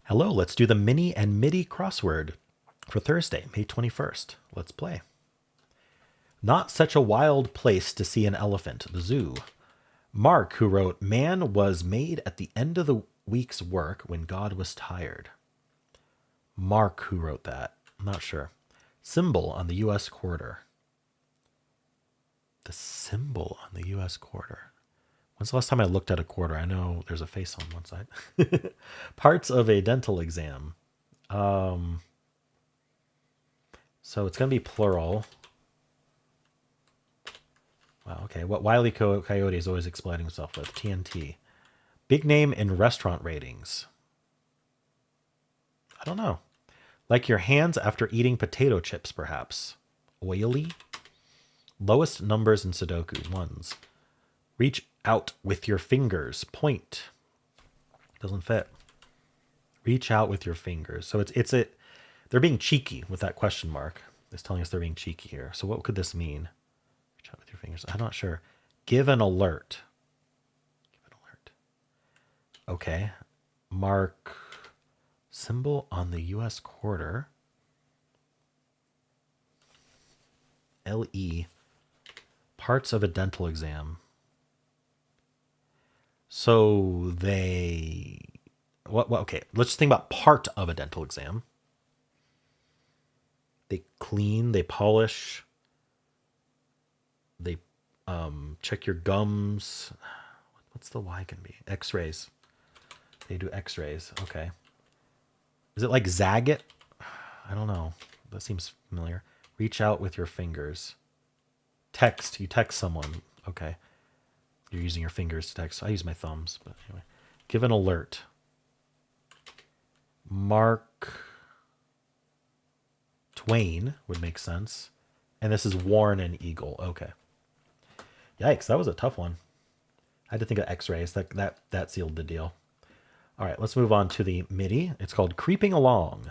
Hello, let's do the mini and Midi crossword for Thursday, May 21st. Let's play. Not such a wild place to see an elephant, the zoo. Mark, who wrote, Man was made at the end of the week's work when God was tired. Mark, who wrote that? I'm not sure. Symbol on the U.S. quarter. The symbol on the U.S. quarter. When's the last time I looked at a quarter? I know there's a face on one side. Parts of a dental exam. So it's going to be plural. Wow, okay. What Wile E. Coyote is always explaining himself with. TNT. Big name in restaurant ratings. I don't know. Like your hands after eating potato chips, perhaps. Oily. Lowest numbers in Sudoku. Ones. Reach out with your fingers. Point. Doesn't fit. Reach out with your fingers. So they're being cheeky with that question mark. It's telling us they're being cheeky here. So what could this mean? Reach out with your fingers. I'm not sure. Give an alert. Give an alert. Okay. Mark. Symbol on the U.S. quarter. LE. Parts of a dental exam. So okay, let's think about part of a dental exam. They clean, they polish, they check your gums. What's the Y can be? X-rays. They do X-rays. Okay. Is it like zag it? I don't know. That seems familiar. Reach out with your fingers. Text. You text someone. Okay. You're using your fingers to text. I use my thumbs, but anyway. Give an alert. Mark Twain would make sense. And this is Warren and Eagle. Okay. Yikes, that was a tough one. I had to think of X-rays. That sealed the deal. All right, let's move on to the MIDI. It's called Creeping Along.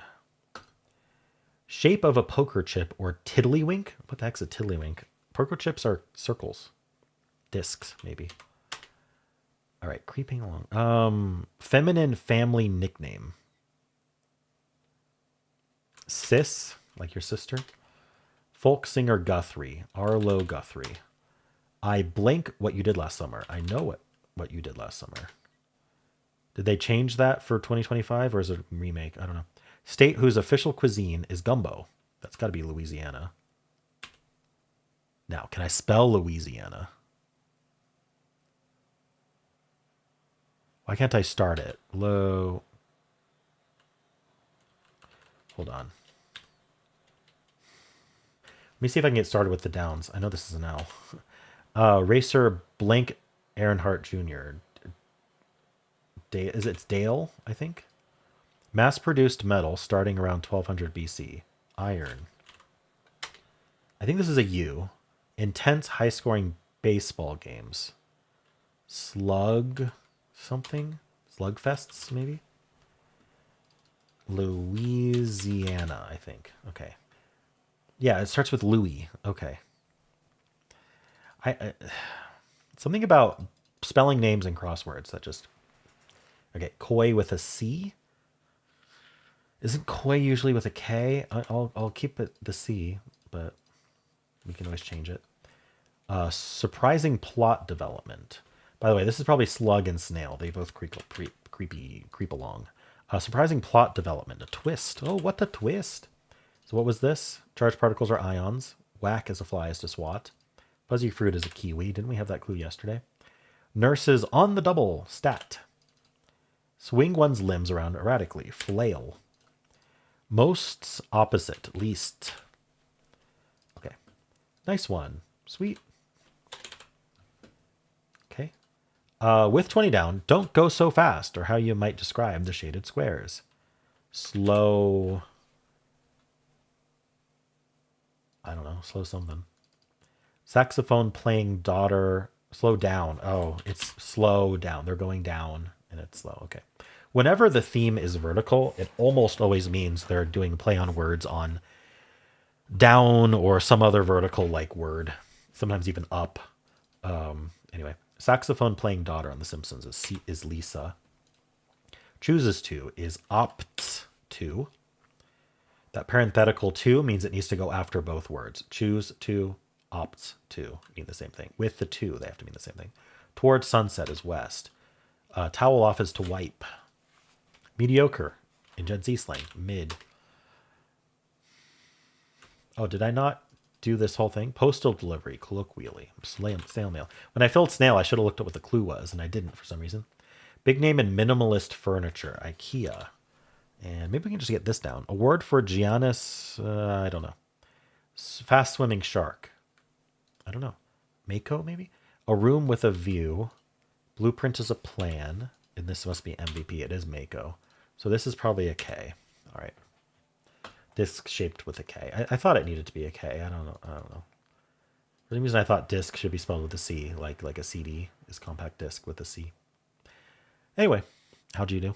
Shape of a poker chip or tiddlywink. What the heck's a tiddlywink? Poker chips are circles. Discs, maybe. All right, creeping along. Feminine family nickname. Sis, like your sister. Folk singer Guthrie. Arlo Guthrie. I blank what you did last summer. I know what you did last summer. Did they change that for 2025 or is it a remake? I don't know. State whose official cuisine is gumbo. That's got to be Louisiana. Now, can I spell Louisiana? Why can't I start it? Hold on. Let me see if I can get started with the downs. I know this is an L. Racer Blank Earnhardt Jr. Is it Dale, I think? Mass-produced metal starting around 1200 BC. Iron. I think this is a U. Intense, high-scoring baseball games. Slug something? Slugfests, maybe? Louisiana, I think. Okay. Yeah, it starts with Louis. Okay. Something about spelling names and crosswords that just... Okay, koi with a C. Isn't koi usually with a K? I'll keep it the C, but we can always change it. Surprising plot development. By the way, this is probably slug and snail. They both creep along. Surprising plot development. A twist. Oh, what a twist. So what was this? Charged particles are ions. Whack as a fly is to swat. Fuzzy fruit is a kiwi. Didn't we have that clue yesterday? Nurses on the double. Stat. Swing one's limbs around erratically. Flail. Most's opposite. Least. Okay. Nice one. Sweet. Okay. With 20 down, don't go so fast, or how you might describe the shaded squares. Slow. I don't know. Slow something. Saxophone playing daughter. Slow down. Oh, it's slow down. They're going down and it's slow. Okay. Whenever the theme is vertical, it almost always means they're doing play on words on down or some other vertical like word. Sometimes even up. Anyway, saxophone playing daughter on The Simpsons is Lisa. chooses to is opt to. That parenthetical to means it needs to go after both words. Choose to, opts to mean the same thing. With the to, they have to mean the same thing. Towards sunset is west. Towel off is to wipe. Mediocre in Gen Z slang, mid. Oh, did I not do this whole thing? Postal delivery, colloquially, snail mail. When I filled snail, I should have looked up what the clue was, and I didn't for some reason. Big name in minimalist furniture, IKEA. And maybe we can just get this down. A word for Giannis, I don't know. Fast swimming shark. I don't know. Mako, maybe? A room with a view. Blueprint is a plan. And this must be MVP. It is Mako. So this is probably a K. All right. Disc shaped with a K. I thought it needed to be a K. I don't know. For some reason, I thought disc should be spelled with a C, like a CD is compact disc with a C. Anyway, how'd you do?